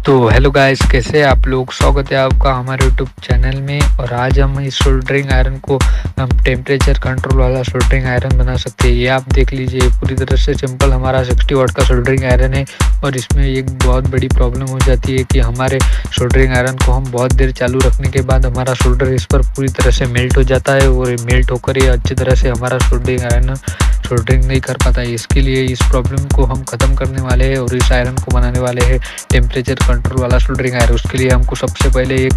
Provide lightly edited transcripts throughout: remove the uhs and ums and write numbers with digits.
तो hello guys, कैसे हैं आप लोग। स्वागत है आपका हमारे यूट्यूब चैनल में। और आज हम इस सोल्डरिंग आयरन को हम टेम्परेचर कंट्रोल वाला सोल्डरिंग आयरन बना सकते हैं। ये आप देख लीजिए, पूरी तरह से सिंपल हमारा 60 वाट का सोल्डरिंग आयरन है। और इसमें एक बहुत बड़ी प्रॉब्लम हो जाती है कि हमारे सोल्डरिंग आयरन को हम बहुत देर चालू रखने के बाद हमारा सोल्डर इस पर पूरी तरह से मेल्ट हो जाता है और मेल्ट होकर ये अच्छी तरह से हमारा सोल्डरिंग आयरन सोल्डरिंग नहीं कर पाता है। इसके लिए इस प्रॉब्लम को हम ख़त्म करने वाले हैं और इस आयरन को बनाने वाले हैं टेम्परेचर कंट्रोल वाला सोल्डरिंग आयरन। उसके लिए हमको सबसे पहले एक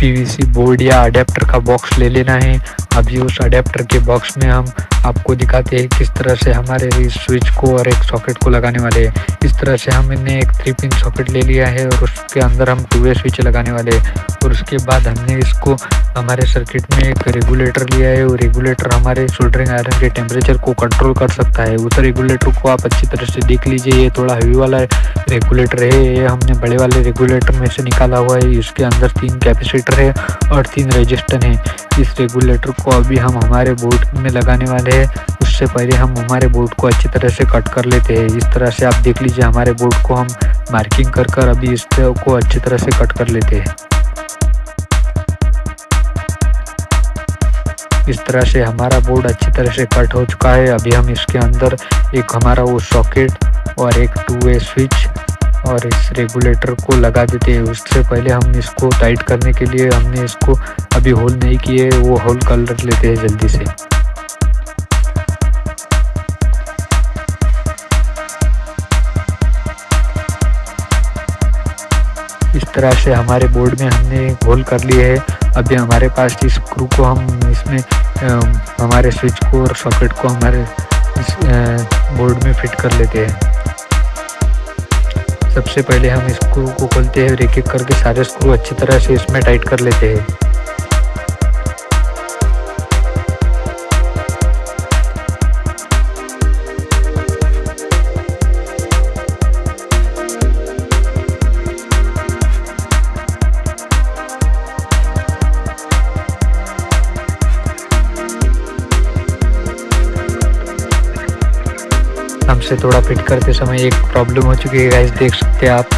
पीवीसी बोर्ड या अडेप्टर का बॉक्स ले लेना है। अभी उस अडेप्टर के बॉक्स में हम आपको दिखाते हैं किस तरह से हमारे इस स्विच को और एक सॉकेट को लगाने वाले हैं। इस तरह से हमने एक 3 पिन सॉकेट ले लिया है और उसके अंदर हम 2 वे स्विच लगाने वाले हैं। और उसके बाद हमने इसको हमारे सर्किट में एक रेगुलेटर लिया है और रेगुलेटर हमारे सोल्डरिंग आयरन के टेम्परेचर को कंट्रोल कर सकता है। उस रेगुलेटर को आप अच्छी तरह से देख लीजिए, ये थोड़ा हेवी वाला रेगुलेटर है। ये हमने बड़े वाले रेगुलेटर में से निकाला हुआ है। इसके अंदर 3 कैपेसिटर है और 3 रेजिस्टर हैं। इस रेगुलेटर को अभी हम हमारे बोर्ड में लगाने वाले हैं। उससे पहले हम हमारे बोर्ड को अच्छी तरह से कट कर लेते हैं। इस तरह से आप देख लीजिए, हमारे बोर्ड को हम मार्किंग कर अभी इसको अच्छी तरह से कट कर लेते हैं। इस तरह से हमारा बोर्ड अच्छी तरह से कट हो चुका है। अभी हम इसके अंदर एक हमारा वो सॉकेट और एक 2 वे स्विच और इस रेगुलेटर को लगा देते हैं। उससे पहले हम इसको टाइट करने के लिए हमने इसको अभी होल नहीं किए, वो होल कर लेते हैं जल्दी से। इस तरह से हमारे बोर्ड में हमने होल कर लिए है। अभी हमारे पास इस स्क्रू को हम इसमें हमारे स्विच को और सॉकेट को हमारे इस बोर्ड में फिट कर लेते हैं। सबसे पहले हम इस स्क्रू को खोलते हैं और एक-एक करके सारे स्क्रू अच्छी तरह से इसमें टाइट कर लेते हैं। हमसे थोड़ा फिट करते समय एक प्रॉब्लम हो चुकी है गाइस, देख सकते हैं आप।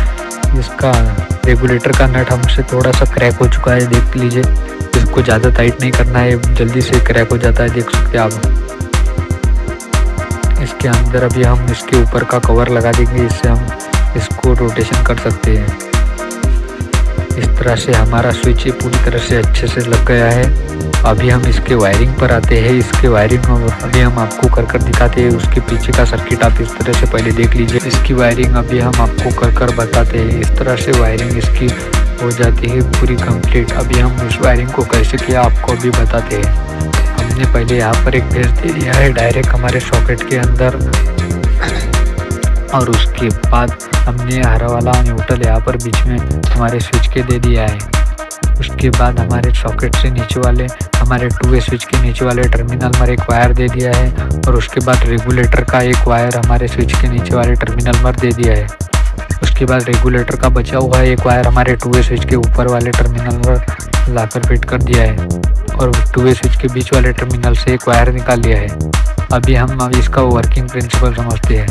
इसका रेगुलेटर का नट हमसे थोड़ा सा क्रैक हो चुका है, देख लीजिए। इसको ज़्यादा टाइट नहीं करना है, जल्दी से क्रैक हो जाता है, देख सकते हैं आप। इसके अंदर अभी हम इसके ऊपर का कवर लगा देंगे, इससे हम इसको रोटेशन कर सकते हैं। इस तरह से हमारा स्विच पूरी तरह से अच्छे से लग गया है। अभी हम इसके वायरिंग पर आते हैं। इसके वायरिंग अभी हम आपको कर दिखाते हैं। उसके पीछे का सर्किट आप इस तरह से पहले देख लीजिए। इसकी वायरिंग अभी हम आपको कर बताते हैं। इस तरह से वायरिंग इसकी हो जाती है पूरी कंप्लीट। अभी हम उस वायरिंग को कैसे किया आपको अभी बताते हैं। हमने पहले यहाँ पर एक फेस दे दिया है डायरेक्ट हमारे सॉकेट के अंदर, और उसके बाद हमने हरा वाला न्यूट्रल यहाँ पर बीच में हमारे स्विच के दे दिया है। उसके बाद हमारे सॉकेट से नीचे वाले हमारे 2 वे स्विच के नीचे वाले टर्मिनल पर एक वायर दे दिया है। और उसके बाद रेगुलेटर का एक वायर हमारे स्विच के नीचे वाले टर्मिनल पर दे दिया है। उसके बाद रेगुलेटर का बचा हुआ एक वायर हमारे 2 वे स्विच के ऊपर वाले टर्मिनल पर लाकर फिट कर दिया है। और 2 वे स्विच के बीच वाले टर्मिनल से एक वायर निकाल लिया है। अभी हम इसका वर्किंग प्रिंसिपल समझते हैं।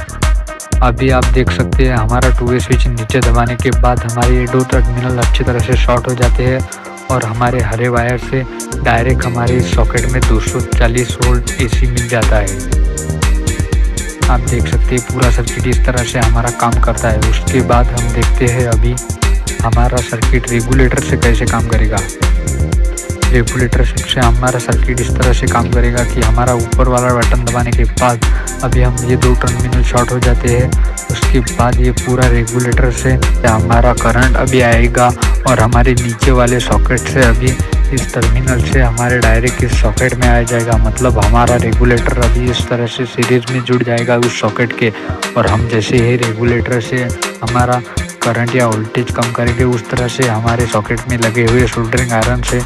अभी आप देख सकते हैं हमारा 2 वे स्विच नीचे दबाने के बाद हमारे ये 2 टर्मिनल अच्छी तरह से शॉर्ट हो जाते हैं और हमारे हरे वायर से डायरेक्ट हमारे सॉकेट में 240 वोल्ट AC मिल जाता है। आप देख सकते हैं पूरा सर्किट इस तरह से हमारा काम करता है। उसके बाद हम देखते हैं अभी हमारा सर्किट रेगुलेटर से कैसे काम करेगा। रेगुलेटर से हमारा सर्किट इस तरह से काम करेगा कि हमारा ऊपर वाला बटन दबाने के बाद अभी हम ये 2 टर्मिनल शॉर्ट हो जाते हैं। उसके बाद ये पूरा रेगुलेटर से हमारा करंट अभी आएगा और हमारे नीचे वाले सॉकेट से अभी इस टर्मिनल से हमारे डायरेक्ट इस सॉकेट में आ जाएगा। मतलब हमारा रेगुलेटर अभी इस तरह से सीरीज में जुड़ जाएगा उस सॉकेट के। और हम जैसे ही रेगुलेटर से हमारा करंट या वोल्टेज कम करेंगे, उस तरह से हमारे सॉकेट में लगे हुए सोल्डरिंग आयरन से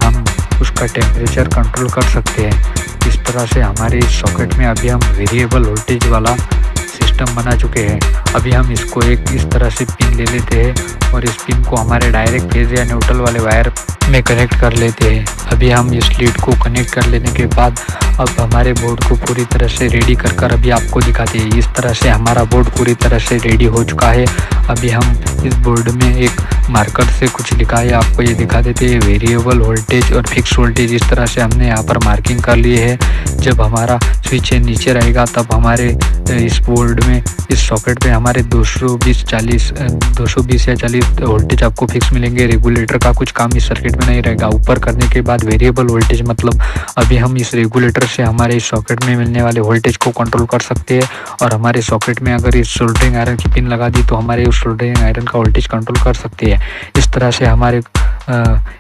हम उसका टेम्परेचर कंट्रोल कर सकते हैं। इस तरह से हमारे इस सॉकेट में अभी हम वेरिएबल वोल्टेज वाला सिस्टम बना चुके हैं। अभी हम इसको एक इस तरह से पिन ले लेते हैं और इस पिन को हमारे डायरेक्ट फेज या न्यूट्रल वाले वायर में कनेक्ट कर लेते हैं। अभी हम इस लीड को कनेक्ट कर लेने के बाद अब हमारे बोर्ड को पूरी तरह से रेडी कर अभी आपको दिखाते हैं। इस तरह से हमारा बोर्ड पूरी तरह से रेडी हो चुका है। अभी हम इस बोर्ड में एक मार्कर से कुछ लिखा है, आपको ये दिखा देते हैं। वेरिएबल वोल्टेज और फिक्स वोल्टेज इस तरह से हमने यहाँ पर मार्किंग कर ली है। जब हमारा स्विच नीचे रहेगा तब हमारे इस बोर्ड में इस सॉकेट पे हमारे 220 या 40 वोल्टेज आपको फिक्स मिलेंगे। रेगुलेटर का कुछ काम इस सर्किट में नहीं रहेगा। ऊपर करने के बाद वेरिएबल वोल्टेज मतलब अभी हम इस रेगुलेटर से हमारे इस सॉकेट में मिलने वाले वोल्टेज को कंट्रोल कर सकते हैं। और हमारे सॉकेट में अगर इस सोल्डरिंग आयरन की पिन लगा दी तो हमारे उस सोल्डरिंग आयरन का वोल्टेज कंट्रोल कर सकते हैं। इस तरह से हमारे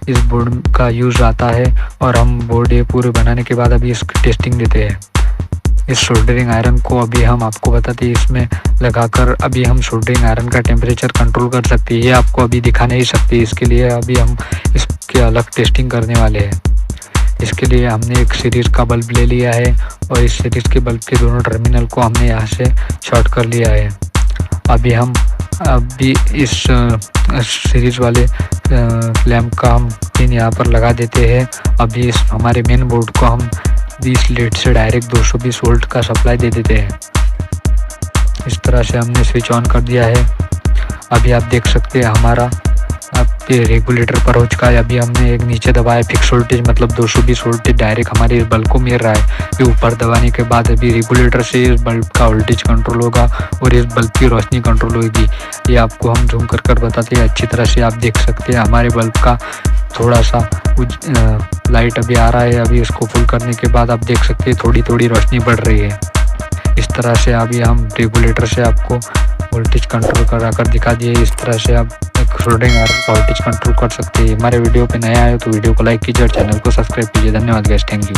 इस बोर्ड का यूज़ आता है। और हम बोर्ड ये पूरे बनाने के बाद अभी इसकी टेस्टिंग देते हैं। इस सोल्डरिंग आयरन को अभी हम आपको बताते हैं, इसमें लगाकर अभी हम सोल्डरिंग आयरन का टेम्परेचर कंट्रोल कर सकते हैं। ये आपको अभी दिखा नहीं सकते, इसके लिए अभी हम इसके अलग टेस्टिंग करने वाले हैं। इसके लिए हमने एक सीरीज़ का बल्ब ले लिया है और इस सीरीज़ के बल्ब के दोनों टर्मिनल को हमने यहाँ से शॉर्ट कर लिया है। अभी इस सीरीज़ वाले लैंप का हम पिन यहाँ पर लगा देते हैं। अभी इस हमारे मेन बोर्ड को हम 20 लीड से डायरेक्ट 220 वोल्ट का सप्लाई दे देते हैं। इस तरह से हमने स्विच ऑन कर दिया है। अभी आप देख सकते हैं हमारा अब ये रेगुलेटर पर हो चुका है। अभी हमने एक नीचे दबाया, फिक्स वोल्टेज मतलब 220 वोल्टेज डायरेक्ट हमारे इस बल्ब को मिल रहा है। ये ऊपर दबाने के बाद अभी रेगुलेटर से इस बल्ब का वोल्टेज कंट्रोल होगा और इस बल्ब की रोशनी कंट्रोल होगी। ये आपको हम जूम कर बताते हैं। अच्छी तरह से आप देख सकते हैं हमारे बल्ब का थोड़ा सा लाइट अभी आ रहा है। अभी इसको फुल करने के बाद आप देख सकते हैं थोड़ी थोड़ी रोशनी बढ़ रही है। इस तरह से अभी हम रेगुलेटर से आपको वोल्टेज कंट्रोल कराकर दिखा दिए। इस तरह से आप सोल्डरिंग आयरन का वोल्टेज कंट्रोल कर सकते हैं। हमारे वीडियो पे नया आए तो वीडियो को लाइक कीजिए और चैनल को सब्सक्राइब कीजिए। धन्यवाद गाइस, थैंक यू।